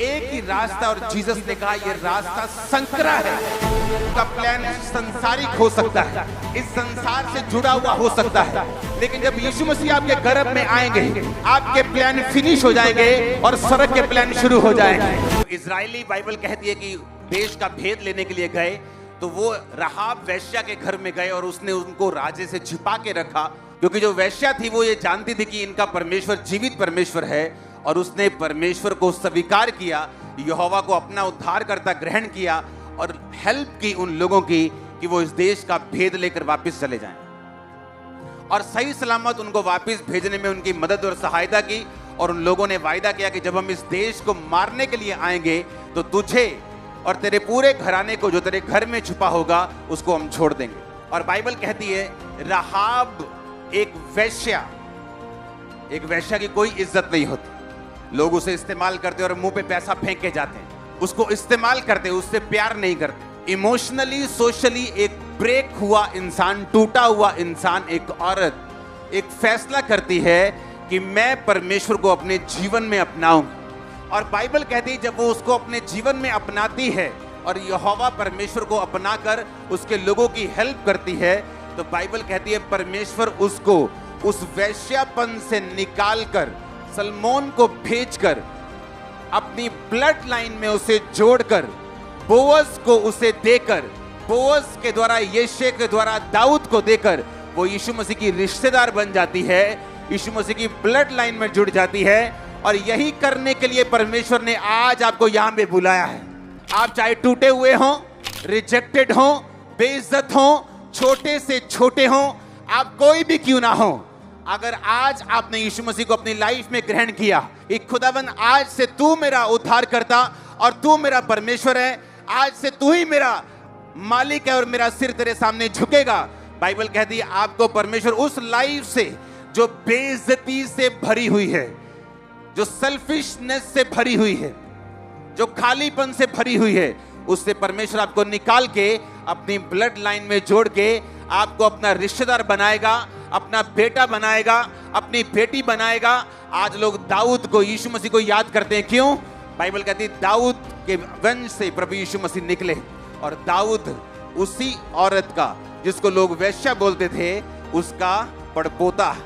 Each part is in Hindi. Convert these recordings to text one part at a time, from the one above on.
एक ही रास्ता, और जीसस ने कहा यह रास्ता संकरा है। उसका प्लान संसारिक हो सकता है, इस संसार से जुड़ा हुआ हो सकता है, लेकिन जब यीशु मसीह आपके गर्भ में आएंगे, आपके प्लान फिनिश हो जाएंगे और स्वर्ग के प्लान शुरू हो जाएंगे। इजरायली बाइबल कहती है कि देश का भेद लेने के लिए गए, तो वो राहाब वेश्या के घर में गए और उसने उनको राजे से छिपा के रखा, क्योंकि जो वेश्या थी वो ये जानती थी कि इनका परमेश्वर जीवित परमेश्वर है, और उसने परमेश्वर को स्वीकार किया, यहोवा को अपना उद्धारकर्ता ग्रहण किया और हेल्प की उन लोगों की कि वो इस देश का भेद लेकर वापस चले जाएं, और सही सलामत उनको वापस भेजने में उनकी मदद और सहायता की। और उन लोगों ने वायदा किया कि जब हम इस देश को मारने के लिए आएंगे तो तुझे और तेरे पूरे घराने को, जो तेरे घर में छुपा होगा, उसको हम छोड़ देंगे। और बाइबल कहती है राहाब एक वेश्या की कोई इज्जत नहीं होती, लोग उसे इस्तेमाल करते और मुंह पे पैसा फेंक के जाते हैं, उसको इस्तेमाल करते, उससे प्यार नहीं करते। इमोशनली सोशली एक ब्रेक हुआ इंसान, टूटा हुआ इंसान, एक औरत एक फैसला करती है कि मैं परमेश्वर को अपने जीवन में अपनाऊंगी। और बाइबल कहती है जब वो उसको अपने जीवन में अपनाती है और यहोवा परमेश्वर को अपनाकर उसके लोगों की हेल्प करती है, तो बाइबल कहती है परमेश्वर उसको उस वैश्यापन से निकालकर सलमोन को भेजकर अपनी ब्लड लाइन में उसे जोड़कर बोअज को उसे देकर, बोअज के द्वारा, यिशै के द्वारा दाऊद को देकर वो यीशु मसीह की रिश्तेदार बन जाती है, यीशु मसीह की ब्लड लाइन में जुड़ जाती है। और यही करने के लिए परमेश्वर ने आज आपको यहां पे बुलाया है। आप चाहे टूटे हुए हो, रिजेक्टेड हो, बेइज्जत हो, छोटे से छोटे हो, आप कोई भी क्यों ना हो, अगर आज आपने यीशु मसीह को अपनी लाइफ में ग्रहण किया, कि खुदावन आज से तू मेरा उद्धार करता और तू मेरा परमेश्वर है, आज से तू ही मेरा मालिक है और मेरा सिर तेरे सामने झुकेगा। बाइबल कहती है आपको परमेश्वर उस लाइफ से जो बेइज्जती से भरी हुई है, जो सेल्फिशनेस से भरी हुई है, जो खालीपन से भरी हुई है, उससे परमेश्वर आपको निकाल के अपनी ब्लड लाइन में जोड़ के आपको अपना रिश्तेदार बनाएगा, अपना बेटा बनाएगा, अपनी बेटी बनाएगा। आज लोग दाऊद को, यीशु मसीह को याद करते हैं, क्यों? बाइबल कहती है दाऊद के वंश से प्रभु यीशु मसीह निकले, और दाऊद उसी औरत का, जिसको लोग वेश्या बोलते थे, उसका पड़पोता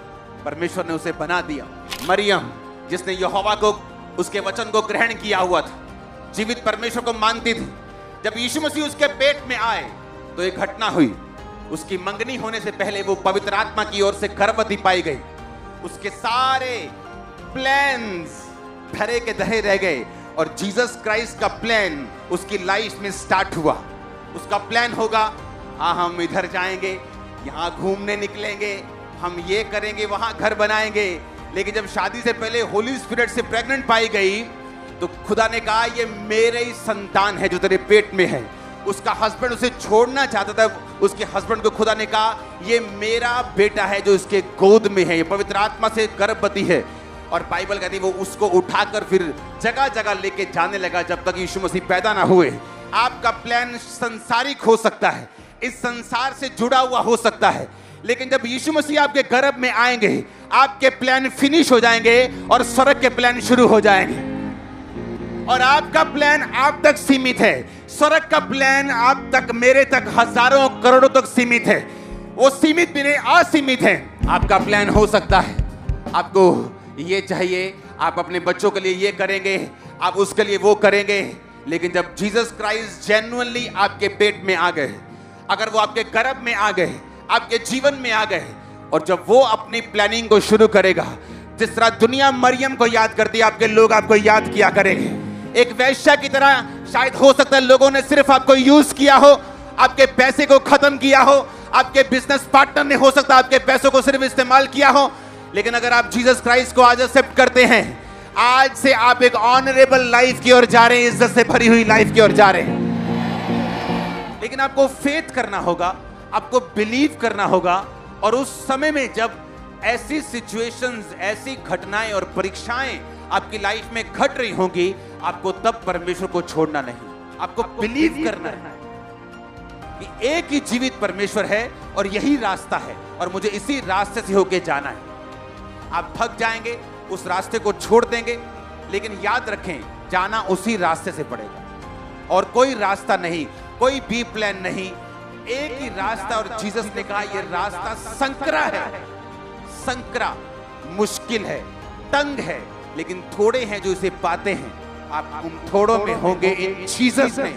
परमेश्वर ने उसे बना दिया। मरियम, जिसने यहोवा को, उसके वचन को ग्रहण किया हुआ था, जीवित परमेश्वर को मानती थी, जब यीशु मसीह उसके पेट में आए तो एक घटना हुई। उसकी मंगनी होने से पहले वो पवित्र आत्मा की ओर से गर्भवती पाई गई। उसके सारे प्लान्स धरे के धरे रह गए और जीसस क्राइस्ट का प्लान उसकी लाइफ में स्टार्ट हुआ। उसका प्लान होगा, हम इधर जाएंगे, यहाँ घूमने निकलेंगे, हम ये करेंगे, वहां घर बनाएंगे। लेकिन जब शादी से पहले होली स्पिरिट से प्रेग्नेंट पाई गई, तो खुदा ने कहा ये मेरे ही संतान है जो तेरे पेट में है। उसका हस्बैंड उसे छोड़ना चाहता था, उसके हस्बैंड को खुदा ने कहा ये मेरा बेटा है जो इसके गोद में है, ये पवित्र आत्मा से गर्भवती है। और बाइबल कहती है वो उसको उठाकर फिर जगह जगह लेके जाने लगा जब तक यीशु मसीह पैदा ना हुए। आपका प्लान संसारिक हो सकता है, इस संसार से जुड़ा हुआ हो सकता है, लेकिन जब यीशु मसीह आपके गर्भ में आएंगे, आपके प्लान फिनिश हो जाएंगे और स्वर्ग के प्लान शुरू हो जाएंगे। और आपका प्लान आप तक सीमित है, स्वर्ग का प्लान आप तक, मेरे तक, हजारों करोड़ों तक सीमित है। वो सीमित भी नहीं, असीमित है। आपका प्लान हो सकता है, आपको ये चाहिए, आप अपने बच्चों के लिए ये करेंगे, आप उसके लिए वो करेंगे, लेकिन जब जीसस क्राइस्ट जेन्युइनली आपके पेट में आ गए, अगर वो आपके गर्भ में आ गए, आपके जीवन में आ गए, और जब वो अपनी प्लानिंग को शुरू करेगा, जिस तरह दुनिया मरियम को याद करती है, आपके लोग आपको याद किया करेंगे। एक वेश्या की तरह शायद हो सकता है लोगों ने सिर्फ आपको यूज किया हो, आपके पैसे को खत्म किया हो, आपके बिजनेस पार्टनर ने हो सकता है आपके पैसों को सिर्फ इस्तेमाल किया हो, लेकिन अगर आप जीसस क्राइस्ट को आज एक्सेप्ट करते हैं, आज से आप एक ऑनरेबल लाइफ की ओर जा रहे हैं, इज्जत से भरी हुई लाइफ की ओर जा रहे हैं। लेकिन आपको फेथ करना होगा, आपको बिलीव करना होगा, और उस समय में जब ऐसी सिचुएशंस, ऐसी घटनाएं और परीक्षाएं आपकी लाइफ में घट रही होंगी, आपको तब परमेश्वर को छोड़ना नहीं, आपको बिलीव करना है कि एक ही जीवित परमेश्वर है और यही रास्ता है और मुझे इसी रास्ते से होके जाना है। आप थक जाएंगे, उस रास्ते को छोड़ देंगे, लेकिन याद रखें जाना उसी रास्ते से पड़ेगा, और कोई रास्ता नहीं, कोई बी प्लान नहीं, एक ही रास्ता। और जीसस ने कहा यह रास्ता संकरा है, संकरा, मुश्किल है, तंग है, लेकिन थोड़े हैं जो इसे पाते हैं। आप उन थोड़ों में होंगे इन जीसस में।